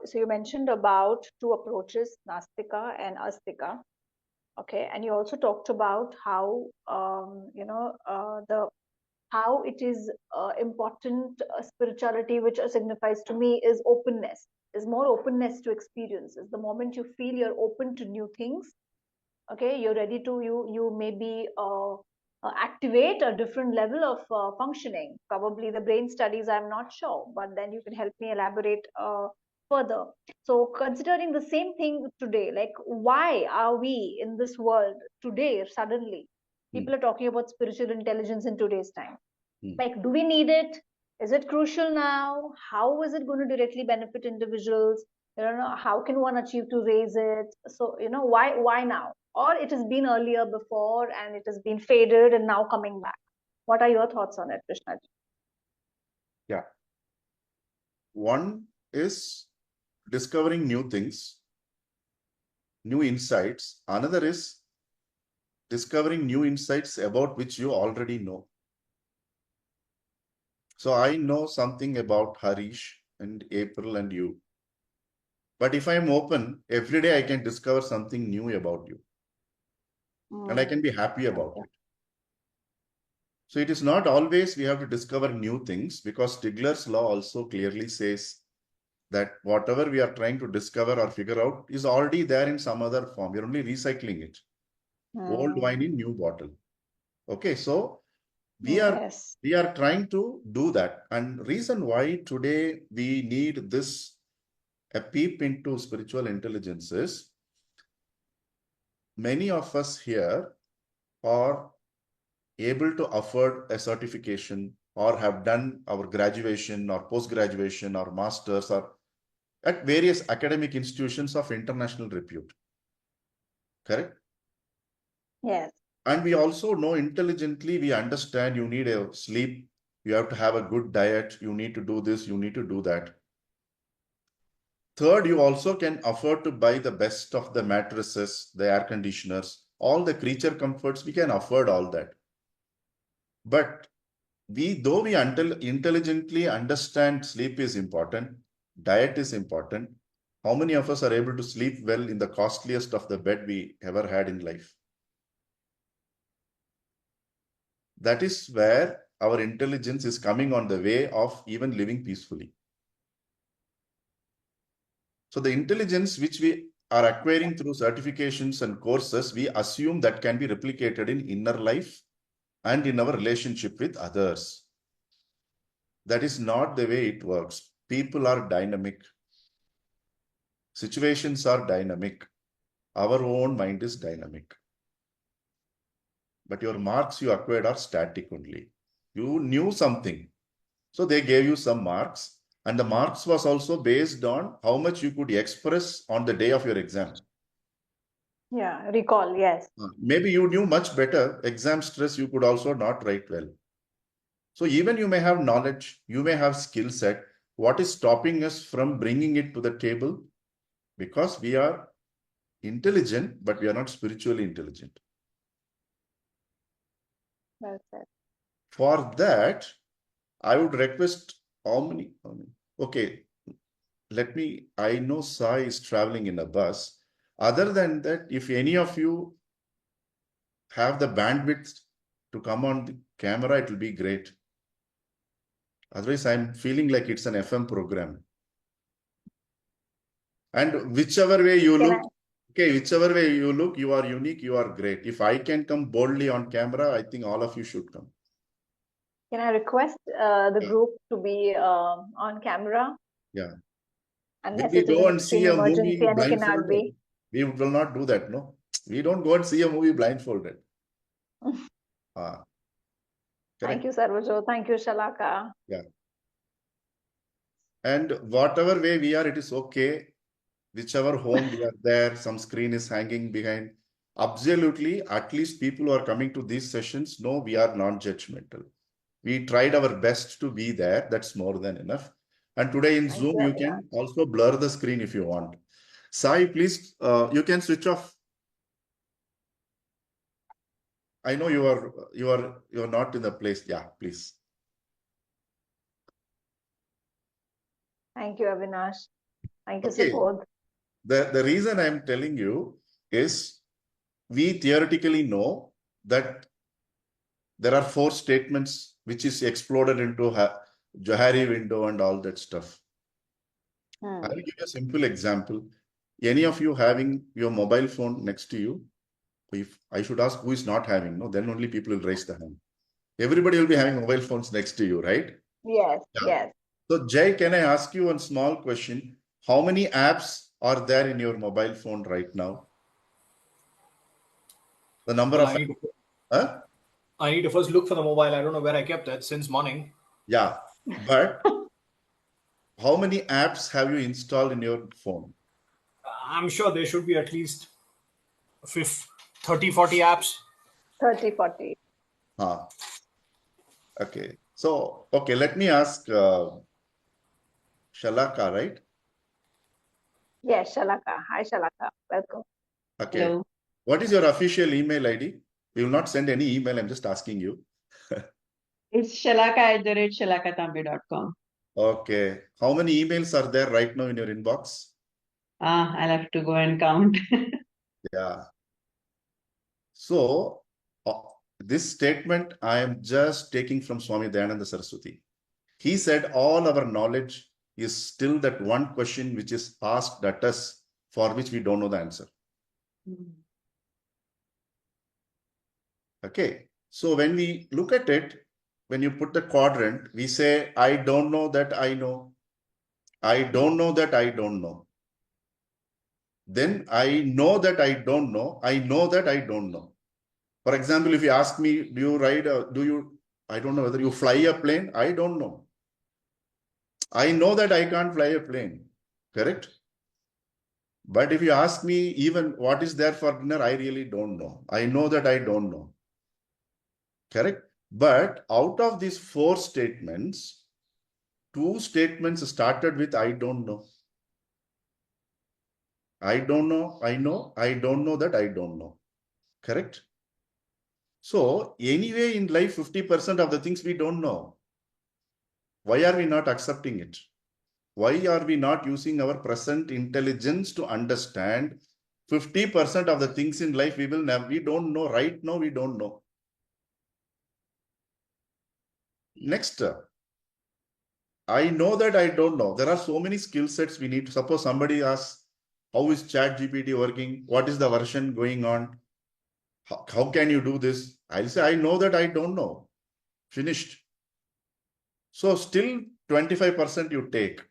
so you mentioned about two approaches, Nastika and Astika. Okay, and you also talked about how the how it is important spirituality, which signifies to me is openness, is more openness to experiences. The moment you feel you're open to new things, okay, you're ready to you maybe activate a different level of functioning. Probably the brain studies, I'm not sure, but then you can help me elaborate further. So considering the same thing today, like why are we in this world today suddenly Hmm. people are talking about spiritual intelligence in today's time? Hmm. Like, do we need it? Is it crucial now? How is it going to directly benefit individuals? You know, how can one achieve to raise it? So, why now? Or it has been earlier before and it has been faded and now coming back. What are your thoughts on it, Krishna? Yeah. One is discovering new things, new insights. Another is discovering new insights about which you already know. So I know something about Harish and April and you. But if I am open, every day I can discover something new about you. And I can be happy about Okay. it. So it is not always we have to discover new things, because Stigler's law also clearly says that whatever we are trying to discover or figure out is already there in some other form. We're only recycling it. Old wine in new bottle. Okay, so we are Yes. we are trying to do that. And reason why today we need this a peep into spiritual intelligence is many of us here are able to afford a certification or have done our graduation or post-graduation or masters or at various academic institutions of international repute. Correct? Yes. And we also know intelligently, we understand you need a sleep, you have to have a good diet, you need to do this, you need to do that. Third, you also can afford to buy the best of the mattresses, the air conditioners, all the creature comforts, we can afford all that. But though we intelligently understand sleep is important, diet is important, how many of us are able to sleep well in the costliest of the bed we ever had in life? That is where our intelligence is coming on the way of even living peacefully. So the intelligence which we are acquiring through certifications and courses, we assume that can be replicated in inner life and in our relationship with others. That is not the way it works. People are dynamic. Situations are dynamic. Our own mind is dynamic. But your marks you acquired are static only. You knew something. So they gave you some marks. And the marks was also based on how much you could express on the day of your exam. Yeah. Recall. Yes. Maybe you knew much better. Exam stress, you could also not write well. So even you may have knowledge, you may have skill set. What is stopping us from bringing it to the table? Because we are intelligent, but we are not spiritually intelligent. Well said. For that, I would request how many? Okay, I know Sai is traveling in a bus. Other than that, if any of you have the bandwidth to come on the camera, it will be great. Otherwise, I'm feeling like it's an FM program. And whichever way you Can look, I okay, whichever way you look, you are unique, you are great. If I can come boldly on camera, I think all of you should come. can I request the Yeah, group to be on camera yeah. Did unless we it is go an and see extreme a emergency movie and it cannot blindfolded? be? We will not do that, no? We don't go and see a movie blindfolded. Ah, Thank correct. you, Sarvajo. Thank you, Shalaka. Yeah. And whatever way we are, it is okay. Whichever home we are there, some screen is hanging behind. Absolutely, at least people who are coming to these sessions know we are non-judgmental. We tried our best to be there. That's more than enough. And today in Thank Zoom, you, you Avinash. can also blur the screen if you want. Sai, please, you can switch off. I know you are not in the place. Yeah, please. Thank you, Avinash. Thank you, Okay. Subodh. The reason I'm telling you is we theoretically know that there are 4 statements which is exploded into Johari window and all that stuff. I will give you a simple example. Any of you having your mobile phone next to you, if I should ask who is not having, no, then only people will raise the hand. Everybody will be having mobile phones next to you, right? Yes, Yeah. yes. So Jay, can I ask you one small question? How many apps are there in your mobile phone right now? The number Well, of huh? I need to first look for the mobile. I don't know where I kept that since morning. Yeah, but how many apps have you installed in your phone? I'm sure there should be at least 30, 40 apps. 30, 40. Huh. Okay. So, okay, let me ask Shalaka, right? Yes, Shalaka. Hi, Shalaka. Welcome. Okay. Hello. What is your official email ID? We will not send any email. I'm just asking you. It's shalaka@shalakatambe.com. Okay. How many emails are there right now in your inbox? I'll have to go and count. Yeah. So, this statement I am just taking from Swami Dayananda Saraswati. He said all our knowledge is still that one question which is asked at us for which we don't know the answer. Okay. So when we look at it, when you put the quadrant, we say, I don't know that I know. I don't know that I don't know. Then I know that I don't know. I know that I don't know. For example, if you ask me, do you ride, I don't know whether you fly a plane. I don't know. I know that I can't fly a plane. Correct? But if you ask me even what is there for dinner, I really don't know. I know that I don't know. Correct? But out of these 4 statements, 2 statements started with I don't know. I don't know, I know, I don't know that I don't know. Correct? So anyway, in life, 50% of the things we don't know. Why are we not accepting it? Why are we not using our present intelligence to understand 50% of the things in life we don't know right now, we don't know. Next, I know that I don't know. There are so many skill sets we need. Suppose somebody asks, how is ChatGPT working? What is the version going on? How can you do this? I'll say, I know that I don't know. Finished. So still 25% you take.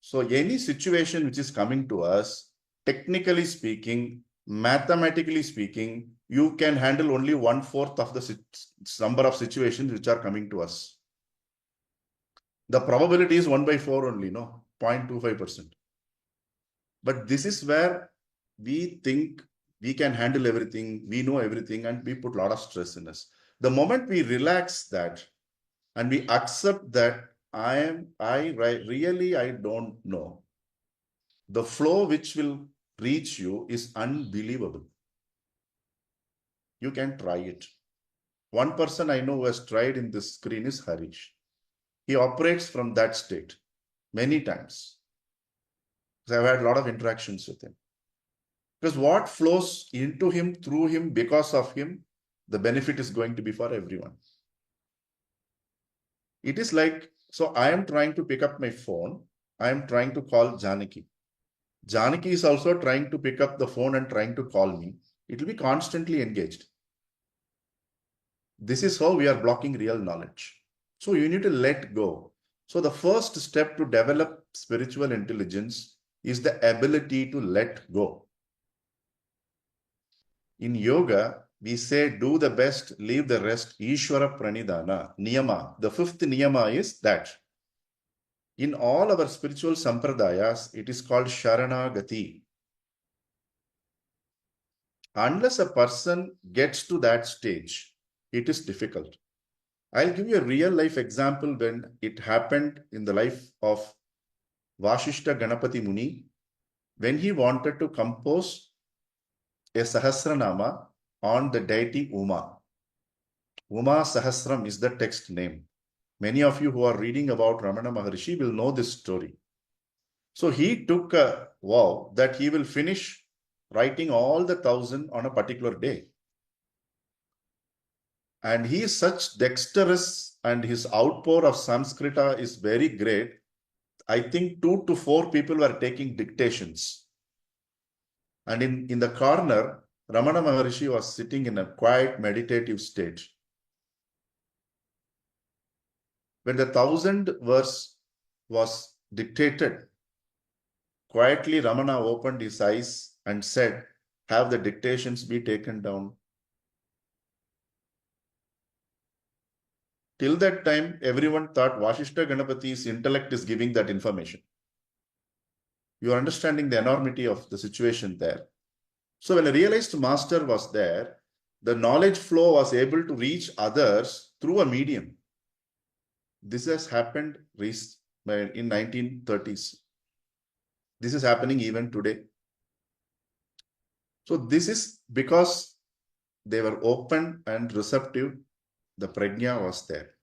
So any situation which is coming to us, technically speaking, mathematically speaking, you can handle only 1/4 of the number of situations which are coming to us. The probability is 1/4 only, no, 0.25%. But this is where we think we can handle everything, we know everything, and we put a lot of stress in us. The moment we relax that and we accept that I don't know, the flow which will reach you is unbelievable. You can try it. One person I know who has tried in this screen is Harish. He operates from that state many times. I've had a lot of interactions with him. Because what flows into him, through him, because of him, the benefit is going to be for everyone. It is like, so I am trying to pick up my phone. I am trying to call Janaki. Janaki is also trying to pick up the phone and trying to call me. It will be constantly engaged. This is how we are blocking real knowledge. So you need to let go. So the first step to develop spiritual intelligence is the ability to let go. In yoga, we say do the best, leave the rest, Ishvara Pranidhana, Niyama. The 5th Niyama is that. In all our spiritual sampradayas, it is called Sharanagati. Unless a person gets to that stage, it is difficult. I'll give you a real life example when it happened in the life of Vashishta Ganapati Muni, when he wanted to compose a Sahasranama on the deity Uma. Uma Sahasram is the text name. Many of you who are reading about Ramana Maharishi will know this story. So he took a vow that he will finish writing all the 1,000 on a particular day. And he is such dexterous, and his outpour of Sanskrita is very great. I think 2 to 4 people were taking dictations. And in the corner, Ramana Maharishi was sitting in a quiet meditative state. When the 1,000th verse was dictated, quietly Ramana opened his eyes and said, "Have the dictations be taken down." Till that time, everyone thought Vashishta Ganapati's intellect is giving that information. You are understanding the enormity of the situation there. So when a realized master was there, the knowledge flow was able to reach others through a medium. This has happened in 1930s. This is happening even today. So this is because they were open and receptive. The prajna was there.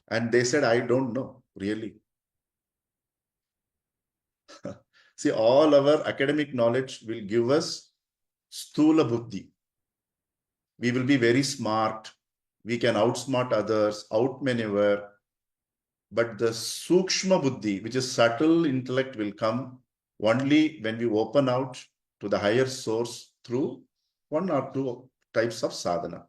And they said, "I don't know, really." See, all our academic knowledge will give us sthula buddhi. We will be very smart. We can outsmart others, outmaneuver. But the sukshma buddhi, which is subtle intellect, will come only when we open out to the higher source through 1 or 2 types of sadhana.